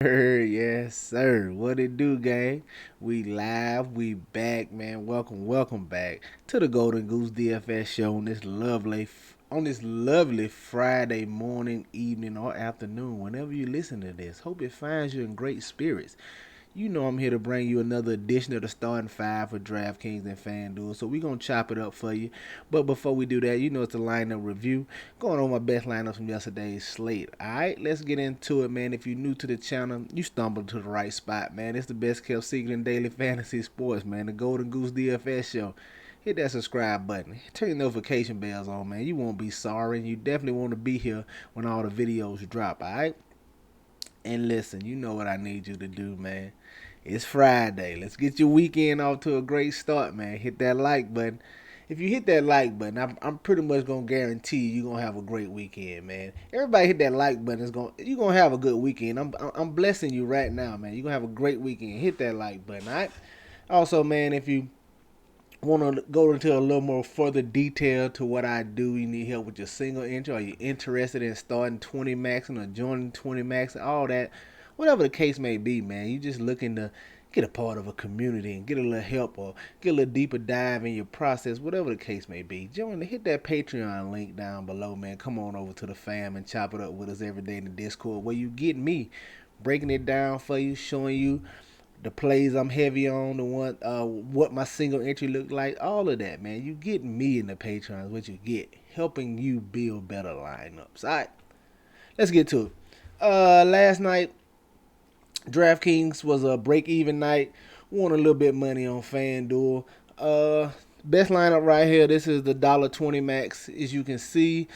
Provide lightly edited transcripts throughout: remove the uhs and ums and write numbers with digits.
Yes, sir. What it do, gang? We live, we back, man. Welcome back to the Golden Goose DFS show on this lovely Friday morning, evening, or afternoon, whenever you listen to this. Hope it finds you in great spirits. You know I'm here to bring you another edition of the starting five for DraftKings and FanDuel. So we're gonna chop it up for you. But before we do that, you know it's a lineup review. Going on my best lineups from yesterday's slate. Alright, let's get into it, man. If you're new to the channel, you stumbled to the right spot, man. It's the best kept secret in daily fantasy sports, man. The Golden Goose DFS show. Hit that subscribe button. Turn your notification bells on, man. You won't be sorry. You definitely want to be here when all the videos drop, alright? And listen, you know what I need you to do, man. It's Friday. Let's get your weekend off to a great start, man. Hit that like button. If you hit that like button, I'm pretty much gonna guarantee you're gonna have a great weekend, man. Everybody hit that like button. You're gonna have a good weekend. I'm blessing you right now, man. You're gonna have a great weekend. Hit that like button, all right? Also, man, if you want to go into a little more further detail to what I do, you need help with your single entry, or you're interested in starting 20 maxing or joining 20 maxing, all that, whatever the case may be, man, you just looking to get a part of a community and get a little help or get a little deeper dive in your process, whatever the case may be, hit that Patreon link down below, man. Come on over to the fam and chop it up with us every day in the Discord where you get me breaking it down for you, showing you the plays I'm heavy on, the one what my single entry look like, all of that, man. You get me in the Patreon is what you get, helping you build better lineups. All right, let's get to it. Last night, DraftKings was a break-even night. Won a little bit of money on FanDuel. Best lineup right here. This is the $1.20 max, as you can see.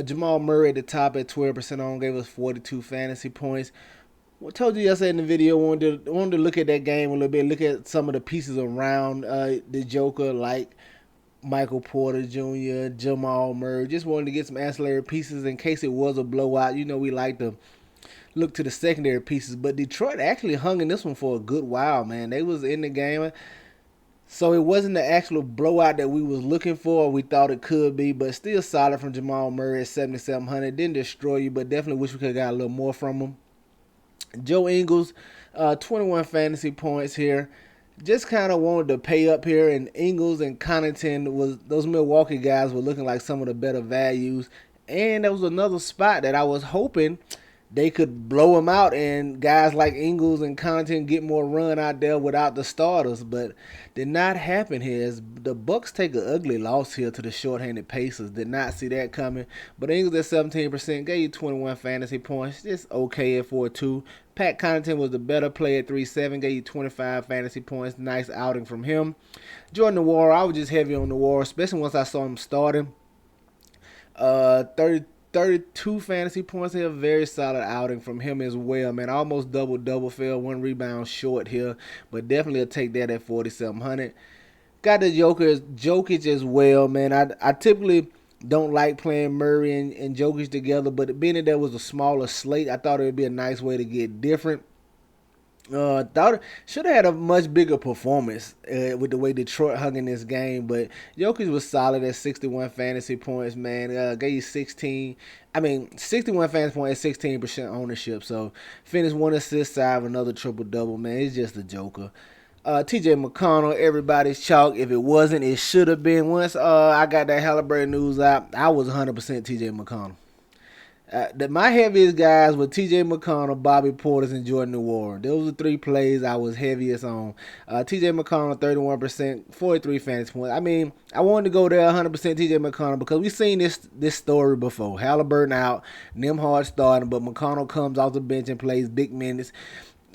Jamal Murray at the top at 12% on, gave us 42 fantasy points. I told you yesterday in the video, wanted to look at that game a little bit, look at some of the pieces around the Joker, like Michael Porter Jr., Jamal Murray. Just wanted to get some ancillary pieces in case it was a blowout. You know, we like to look to the secondary pieces, but Detroit actually hung in this one for a good while, man. They was in the game, so it wasn't the actual blowout that we was looking for. We thought it could be, but still solid from Jamal Murray at 7,700. Didn't destroy you, but definitely wish we could have got a little more from him. Joe Ingles, 21 fantasy points here. Just kind of wanted to pay up here, and Ingles and Connaughton was those Milwaukee guys were looking like some of the better values. And there was another spot that I was hoping they could blow him out, and guys like Ingles and Connaughton get more run out there without the starters, but did not happen here. As the Bucks take an ugly loss here to the shorthanded Pacers. Did not see that coming. But Ingles at 17% gave you 21 fantasy points. Just okay at 4-2. Pat Connaughton was the better player at 3-7, gave you 25 fantasy points. Nice outing from him. Jordan Nwora, I was just heavy on Nwora, especially once I saw him starting. 32 fantasy points here. Very solid outing from him as well, man. Almost double fell, one rebound short here, but definitely will take that at 4,700. Got the Jokic as well, man. I typically don't like playing Murray and Jokic together, but being that there was a smaller slate, I thought it would be a nice way to get different. Thought should have had a much bigger performance with the way Detroit hung in this game, but Jokic was solid at 61 fantasy points, man. Gave you 16. I mean, 61 fantasy points, 16% ownership. So finished one assist side of another triple double, man. It's just a joker. TJ McConnell, everybody's chalk. If it wasn't, it should have been. Once I got that Halliburton news out, I was 100% TJ McConnell. My heaviest guys were T.J. McConnell, Bobby Portis, and Jordan Nwora. Those were three plays I was heaviest on. T.J. McConnell, 31%, 43 fantasy points. I mean, I wanted to go there 100% T.J. McConnell because we've seen this story before. Halliburton out, Nembhard starting, but McConnell comes off the bench and plays big minutes.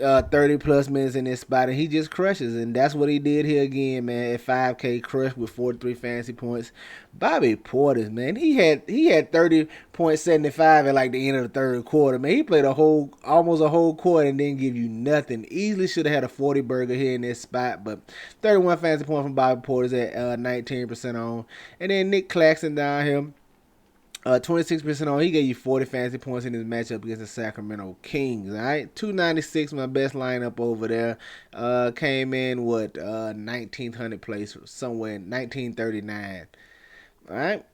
30 plus minutes in this spot, and he just crushes, and that's what he did here again, man. At 5K, crushed with 43 fantasy points. Bobby Portis, man, he had 30.75 at like the end of the third quarter, man. He played almost a whole quarter and didn't give you nothing. Easily should have had a 40 burger here in this spot, but 31 fantasy points from Bobby Portis at 19% on, and then Nick Claxton down here. 26% on. He gave you 40 fantasy points in his matchup against the Sacramento Kings. All right, 296, my best lineup over there. Came in 1900 place somewhere in 1939. All right.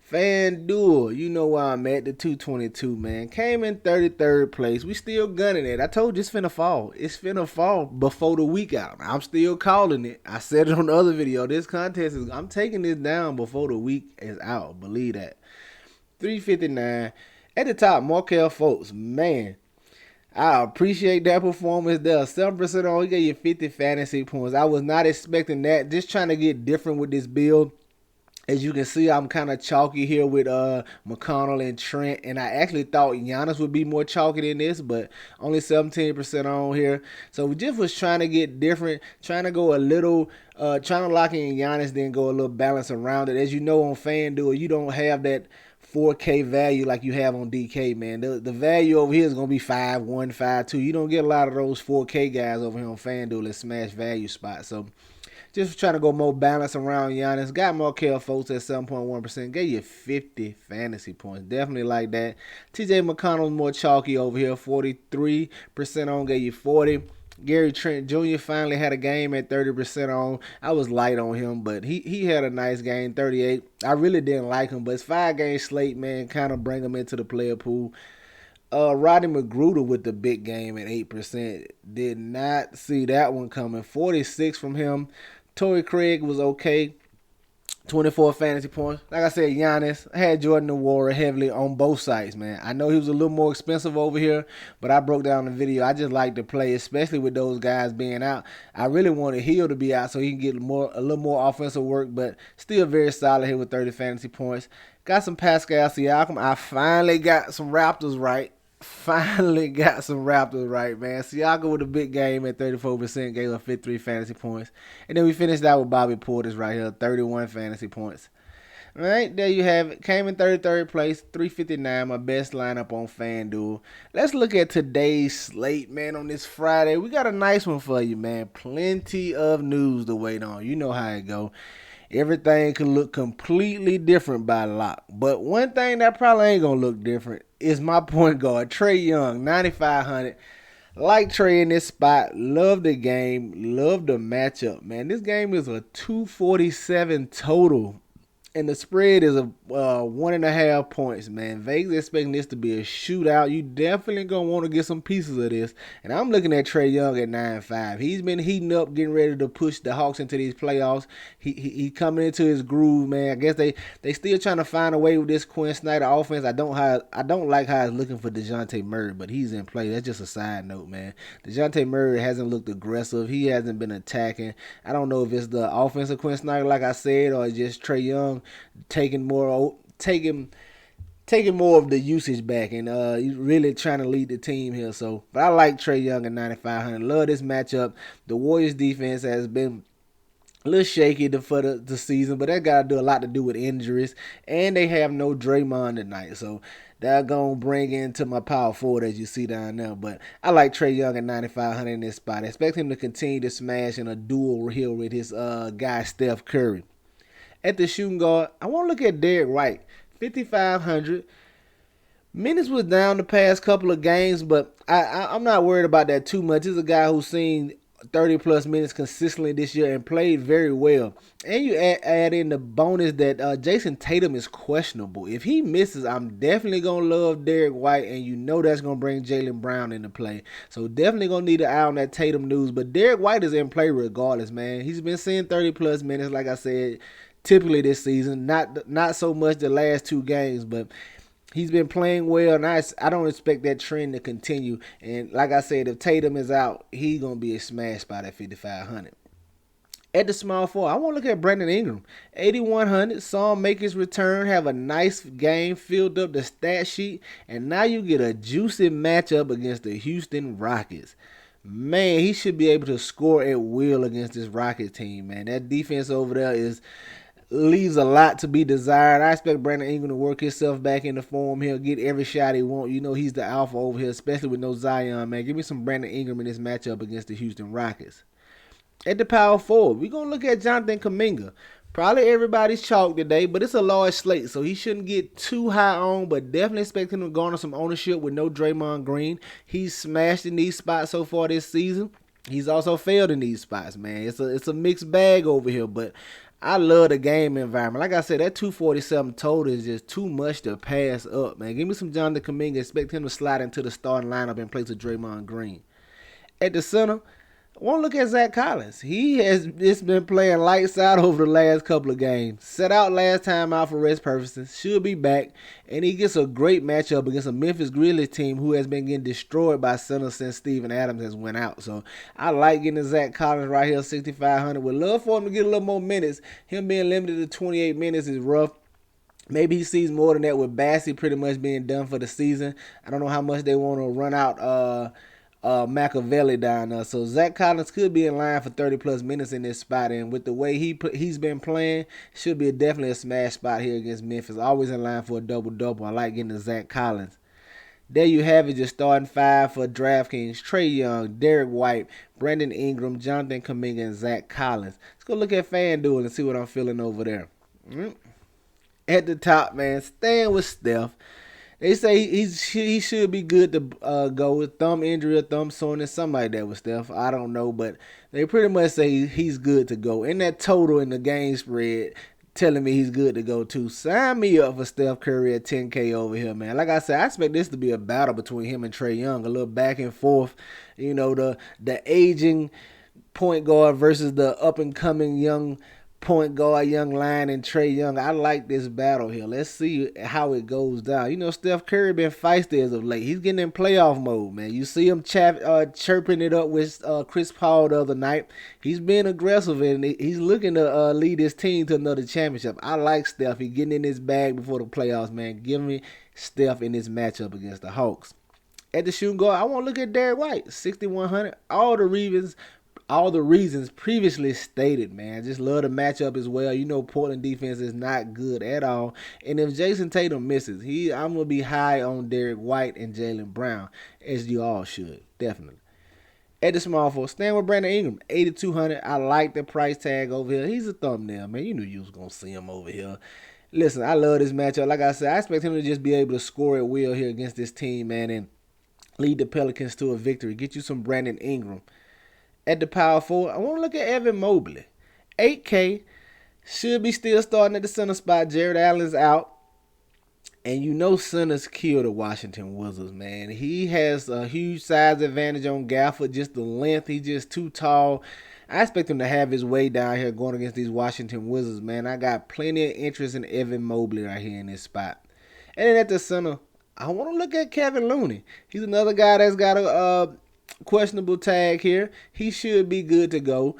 FanDuel, you know where I'm at, the 222, man. Came in 33rd place. We still gunning it. I told you it's finna fall. It's finna fall before the week out. I'm still calling it. I said it on the other video. This contest is, I'm taking this down before the week is out. Believe that. 359. At the top, Markel Fultz. Man, I appreciate that performance there. 7% on, he gave you 50 fantasy points. I was not expecting that. Just trying to get different with this build. As you can see, I'm kind of chalky here with McConnell and Trent, and I actually thought Giannis would be more chalky than this, but only 17% on here. So we just was trying to get different, trying to go a little, trying to lock in Giannis, then go a little balance around it. As you know on FanDuel, you don't have that 4K value like you have on DK, man. The value over here is going to be 5-1, 5-2. You don't get a lot of those 4K guys over here on FanDuel at smash value spots. So just trying to go more balance around Giannis. Got Markel Fultz at 7.1%. Gave you 50 fantasy points. Definitely like that. TJ McConnell's more chalky over here. 43% on. Gave you 40. Gary Trent Jr. finally had a game at 30% on. I was light on him, but he had a nice game, 38. I really didn't like him, but it's 5-game slate, man. Kind of bring him into the player pool. Rodney McGruder with the big game at 8%. Did not see that one coming. 46 from him. Torrey Craig was okay. 24 fantasy points. Like I said, Giannis. I had Jordan Nwora heavily on both sides, man. I know he was a little more expensive over here, but I broke down the video. I just like to play, especially with those guys being out. I really wanted Hill to be out so he can get a little more offensive work, but still very solid here with 30 fantasy points. Got some Pascal Siakam. I finally got some Raptors right. Finally got some Raptors right, man. Siakam with a big game at 34%, gave up 53 fantasy points. And then we finished out with Bobby Portis right here, 31 fantasy points. All right, there you have it. Came in 33rd place, 359, my best lineup on FanDuel. Let's look at today's slate, man, on this Friday. We got a nice one for you, man. Plenty of news to wait on. You know how it go. Everything could look completely different by lock. But one thing that probably ain't going to look different is my point guard, Trae Young, 9,500. Like Trae in this spot. Love the game. Love the matchup, man. This game is a 247 total. And the spread is a 1.5 points, man. Vegas expecting this to be a shootout. You definitely going to want to get some pieces of this. And I'm looking at Trae Young at 9.5. He's been heating up, getting ready to push the Hawks into these playoffs. He coming into his groove, man. I guess they still trying to find a way with this Quinn Snyder offense. I don't like how it's looking for DeJounte Murray, but he's in play. That's just a side note, man. DeJounte Murray hasn't looked aggressive. He hasn't been attacking. I don't know if it's the offense of Quinn Snyder, like I said, or just Trae Young taking more of the usage back and really trying to lead the team here. So, but I like Trae Young at 9,500. Love this matchup. The Warriors defense has been a little shaky for the season, but that got to do a lot to do with injuries, and they have no Draymond tonight. So they're going to bring into my power forward as you see down there. But I like Trae Young at 9,500 in this spot. I expect him to continue to smash in a duel here with his guy Steph Curry. At the shooting guard, I want to look at Derek White, 5,500. Minutes was down the past couple of games, but I'm not worried about that too much. He's a guy who's seen 30-plus minutes consistently this year and played very well. And you add in the bonus that Jason Tatum is questionable. If he misses, I'm definitely going to love Derek White, and you know that's going to bring Jaylen Brown into play. So definitely going to need an eye on that Tatum news. But Derek White is in play regardless, man. He's been seeing 30-plus minutes, like I said, typically this season. Not so much the last two games, but he's been playing well, and I don't expect that trend to continue. And like I said, if Tatum is out, he's going to be a smash spot at 5,500. At the small forward, I want to look at Brandon Ingram. 8,100, saw him make his return, have a nice game, filled up the stat sheet, and now you get a juicy matchup against the Houston Rockets. Man, he should be able to score at will against this Rockets team, man. That defense over there leaves a lot to be desired. I expect Brandon Ingram to work himself back into form. He'll get every shot he wants. You know he's the alpha over here, especially with no Zion, man. Give me some Brandon Ingram in this matchup against the Houston Rockets. At the power forward, we're going to look at Jonathan Kuminga. Probably everybody's chalk today, but it's a large slate, so he shouldn't get too high on, but definitely expect him to garner some ownership with no Draymond Green. He's smashed in these spots so far this season. He's also failed in these spots, man. It's a mixed bag over here, but I love the game environment. Like I said, that 247 total is just too much to pass up, man. Give me some Jonathan Kuminga. Expect him to slide into the starting lineup in place of Draymond Green. At the center, I want to look at Zach Collins. He has just been playing lights out over the last couple of games. Set out last time out for rest purposes. Should be back. And he gets a great matchup against a Memphis Grizzlies team who has been getting destroyed by center since Steven Adams has went out. So I like getting Zach Collins right here, 6,500. Would love for him to get a little more minutes. Him being limited to 28 minutes is rough. Maybe he sees more than that with Bassey pretty much being done for the season. I don't know how much they want to run out Machiavelli down there. So Zach Collins could be in line for 30 plus minutes in this spot, and with the way he's been playing, should be definitely a smash spot here against Memphis. Always in line for a double double. I like getting to Zach Collins. There you have it, your starting five for DraftKings: Trae Young, Derek White, Brandon Ingram, Jonathan Kuminga, and Zach Collins. Let's go look at FanDuel and see what I'm feeling over there. At the top, man, staying with Steph. They say he should be good to go with thumb injury or thumb soreness, something like that with Steph. I don't know, but they pretty much say he's good to go. And that total in the game spread telling me he's good to go too. Sign me up for Steph Curry at 10K over here, man. Like I said, I expect this to be a battle between him and Trae Young, a little back and forth. You know, the aging point guard versus the up and coming young point guard, young lion, and Trae Young. I like this battle here. Let's see how it goes down. You know, Steph Curry been feisty as of late. He's getting in playoff mode, man. You see him chirping it up with Chris Paul the other night. He's being aggressive, and he's looking to lead his team to another championship. I like Steph. He's getting in his bag before the playoffs, man. Give me Steph in this matchup against the Hawks. At the shooting guard, I want to look at Derek White, 6,100. All the reasons previously stated, man. Just love the matchup as well. You know, Portland defense is not good at all. And if Jason Tatum misses, I'm gonna be high on Derek White and Jaylen Brown, as you all should, definitely. At the small forward, stand with Brandon Ingram, 8,200. I like the price tag over here. He's a thumbnail, man. You knew you was gonna see him over here. Listen, I love this matchup. Like I said, I expect him to just be able to score at will here against this team, man, and lead the Pelicans to a victory. Get you some Brandon Ingram. At the power forward, I want to look at Evan Mobley. 8K, should be still starting at the center spot. Jared Allen's out. And you know centers kill the Washington Wizards, man. He has a huge size advantage on Gafford, just the length. He's just too tall. I expect him to have his way down here going against these Washington Wizards, man. I got plenty of interest in Evan Mobley right here in this spot. And then at the center, I want to look at Kevin Looney. He's another guy that's got a questionable tag here. He should be good to go.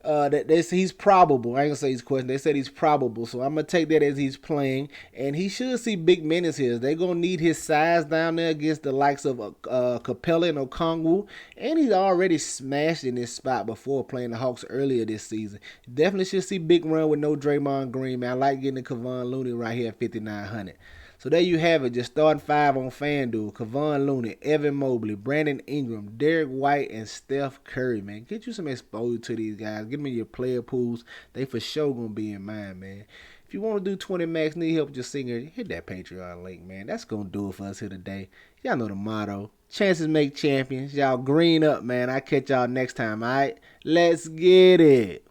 He's probable. I ain't gonna say he's questionable. They said he's probable, so I'm gonna take that as he's playing, and he should see big minutes here. They're gonna need his size down there against the likes of Capella and Okongwu, and he's already smashed in this spot before playing the Hawks earlier this season. Definitely should see big run with no Draymond Green, man. I like getting the Kevon Looney right here at 5,900. So there you have it. Just starting five on FanDuel. Kevon Looney, Evan Mobley, Brandon Ingram, Derek White, and Steph Curry, man. Get you some exposure to these guys. Get them in your player pools. They for sure going to be in mine, man. If you want to do 20 max, need help with your singer, hit that Patreon link, man. That's going to do it for us here today. Y'all know the motto. Chances make champions. Y'all green up, man. I'll catch y'all next time, all right? Let's get it.